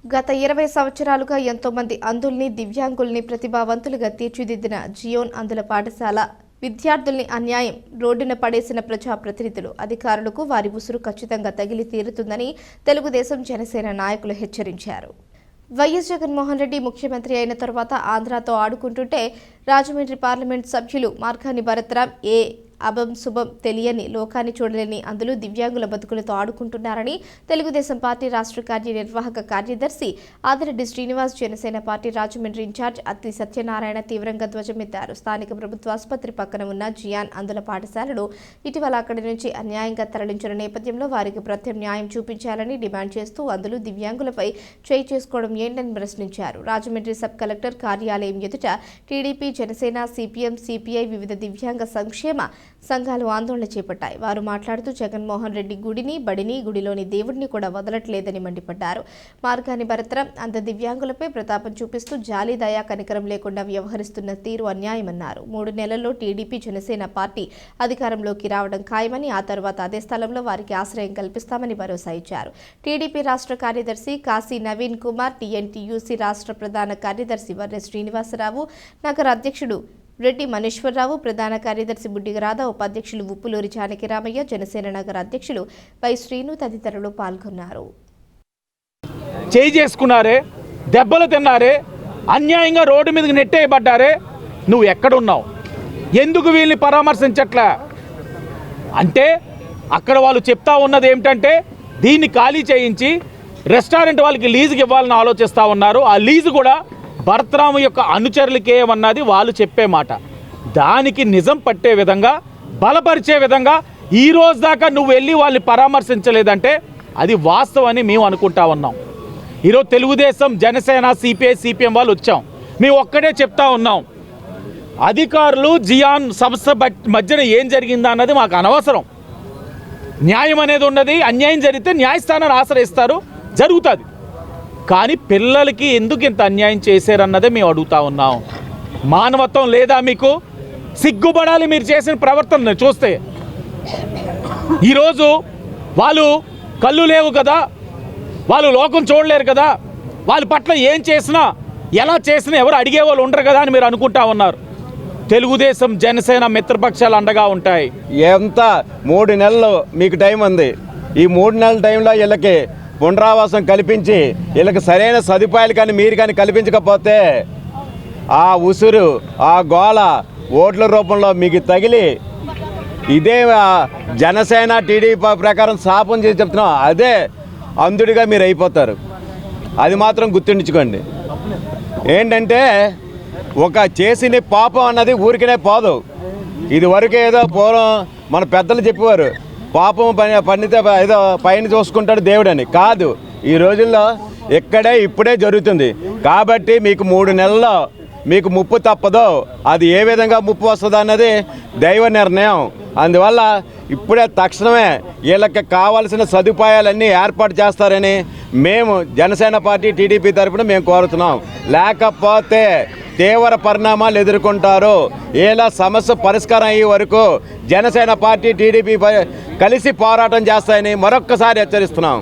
గత 20 సంవత్సరాలుగా ఎంతో మంది అంధుల్ని, దివ్యాంగుల్ని ప్రతిభావంతులుగా తీర్చిదిద్దిన జియోన్ అందుల పాఠశాల విద్యార్థుల్ని అన్యాయం రోడ్డున పడేసిన ప్రజాప్రతినిధులు, అధికారులకు వారి ఉసురు ఖచ్చితంగా తగిలి తీరుతుందని తెలుగుదేశం జనసేన నాయకులు హెచ్చరించారు. వైఎస్ జగన్మోహన్ రెడ్డి ముఖ్యమంత్రి అయిన తర్వాత ఆంధ్రాతో ఆడుకుంటుంటే రాజమండ్రి పార్లమెంట్ సభ్యులు మార్కాని భరత్రాం అభం శుభం తెలియని లోకాన్ని చూడలేని అందులో దివ్యాంగుల బతుకులతో ఆడుకుంటున్నారని తెలుగుదేశం పార్టీ రాష్ట్ర కార్యనిర్వాహక కార్యదర్శి ఆదిరెడ్డి శ్రీనివాస్, జనసేన పార్టీ రాజమండ్రి ఇన్ఛార్జ్ అత్తి సత్యనారాయణ తీవ్రంగా ధ్వజమెత్తారు. స్థానిక ప్రభుత్వ ఆసుపత్రి పక్కన ఉన్న జియాన్ అందుల పాఠశాలను ఇటీవల అక్కడి నుంచి అన్యాయంగా తరలించిన నేపథ్యంలో వారికి ప్రత్యామ్నాయం చూపించాలని డిమాండ్ చేస్తూ అందులో దివ్యాంగులపై చేయి చేసుకోవడం ఏంటని ప్రశ్నించారు. రాజమండ్రి సబ్ కలెక్టర్ కార్యాలయం ఎదుట టీడీపీ, జనసేన, సిపిఎం, సిపిఐ వివిధ దివ్యాంగ సంక్షేమ సంఘాలు ఆందోళన చేపట్టాయి. వారు మాట్లాడుతూ జగన్మోహన్ రెడ్డి గుడిని, బడిని, గుడిలోని దేవుడిని కూడా వదలట్లేదని మండిపడ్డారు. మార్గాని భరత్రం అంత దివ్యాంగులపై ప్రతాపం చూపిస్తూ జాలి, దయా, కనికరం లేకుండా వ్యవహరిస్తున్న తీరు అన్యాయమన్నారు. 3 నెలల్లో టీడీపీ, జనసేన పార్టీ అధికారంలోకి రావడం ఖాయమని, ఆ తర్వాత అదే స్థలంలో వారికి ఆశ్రయం కల్పిస్తామని భరోసా ఇచ్చారు. టీడీపీ రాష్ట్ర కార్యదర్శి కాశీ నవీన్ కుమార్, టీఎన్టీయూసీ రాష్ట్ర ప్రధాన కార్యదర్శి వర్రె శ్రీనివాసరావు, నగర అధ్యక్షుడు రెడ్డి మనీశ్వరరావు, ప్రధాన కార్యదర్శి బుడ్డిగరాధ, ఉపాధ్యక్షులు ఉప్పులూరి జానకిరామయ్య, జనసేన నగర అధ్యక్షులు వై శ్రీను తదితరులు పాల్గొన్నారు. చేయి చేసుకున్నారే, దెబ్బలు తిన్నారే, అన్యాయంగా రోడ్డు మీదకి నెట్టేయబడ్డారే, నువ్వు ఎక్కడున్నావు? ఎందుకు వీళ్ళని పరామర్శించట్లే అంటే అక్కడ వాళ్ళు చెప్తా ఉన్నది ఏమిటంటే దీన్ని ఖాళీ చేయించి రెస్టారెంట్ వాళ్ళకి లీజుకి ఇవ్వాలని ఆలోచిస్తూ ఉన్నారు. ఆ లీజు కూడా భరత్రాము యొక్క అనుచరులకే అన్నది వాళ్ళు చెప్పే మాట. దానికి నిజం పట్టే విధంగా, బలపరిచే విధంగా ఈ రోజు దాకా నువ్వు వెళ్ళి వాళ్ళని పరామర్శించలేదంటే అది వాస్తవని మేము అనుకుంటా ఉన్నాం. ఈరోజు తెలుగుదేశం, జనసేన, సిపిఐ, సిపిఎం వాళ్ళు వచ్చాం. మేము ఒక్కడే చెప్తా ఉన్నాం, అధికారులు జియాన్ సంస్థ మధ్యన ఏం జరిగిందా అన్నది మాకు అనవసరం. న్యాయం అనేది ఉన్నది. అన్యాయం జరిగితే న్యాయస్థానాన్ని ఆశ్రయిస్తారు, జరుగుతుంది. కానీ పిల్లలకి ఎందుకు ఇంత అన్యాయం చేశారన్నదే మేము అడుగుతా ఉన్నాం. మానవత్వం లేదా మీకు? సిగ్గుపడాలి మీరు చేసిన ప్రవర్తన చూస్తే. ఈరోజు వాళ్ళు కళ్ళు లేవు కదా, వాళ్ళు లోకం చూడలేరు కదా, వాళ్ళ పట్ల ఏం చేసినా, ఎలా చేసినా ఎవరు అడిగేవాళ్ళు ఉండరు కదా అని మీరు అనుకుంటా ఉన్నారు. తెలుగుదేశం, జనసేన మిత్రపక్షాలు అండగా ఉంటాయి. ఎంత 3 నెలలు మీకు టైం ఉంది. ఈ 3 నెలల టైంలో వీళ్ళకి పునరావాసం కల్పించి వీళ్ళకి సరైన సదుపాయాలు కానీ మీరు కానీ కల్పించకపోతే ఆ ఉసురు, ఆ గోళ ఓట్ల రూపంలో మీకు తగిలి ఇదే జనసేన, టీడీపీ ప్రకారం శాపం చేసి చెప్తున్నాం, అదే అంధుడిగా మీరు అయిపోతారు. అది మాత్రం గుర్తుంచుకోండి. ఏంటంటే ఒక చేసిన పాపం అన్నది ఊరికనే పోదు. ఇది వరకు ఏదో పూర్వం మన పెద్దలు చెప్పేవారు, పాపం పండితే ఏదో పైన చూసుకుంటాడు దేవుడని. కాదు, ఈ రోజుల్లో ఇక్కడే ఇప్పుడే జరుగుతుంది. కాబట్టి మీకు 3 నెలల్లో మీకు ముప్పు తప్పదో. అది ఏ విధంగా ముప్పు వస్తుందో అన్నది దైవ నిర్ణయం. అందువల్ల ఇప్పుడే తక్షణమే వీళ్ళకి కావాల్సిన సదుపాయాలన్నీ ఏర్పాటు చేస్తారని మేము జనసేన పార్టీ, టీడీపీ తరఫున మేము కోరుతున్నాం. లేకపోతే తీవ్ర పరిణామాలు ఎదుర్కొంటారు. ఇలా సమస్య పరిష్కారం అయ్యే వరకు జనసేన పార్టీ, టీడీపీ కలిసి పోరాటం చేస్తాయని మరొక్కసారి హెచ్చరిస్తున్నాం.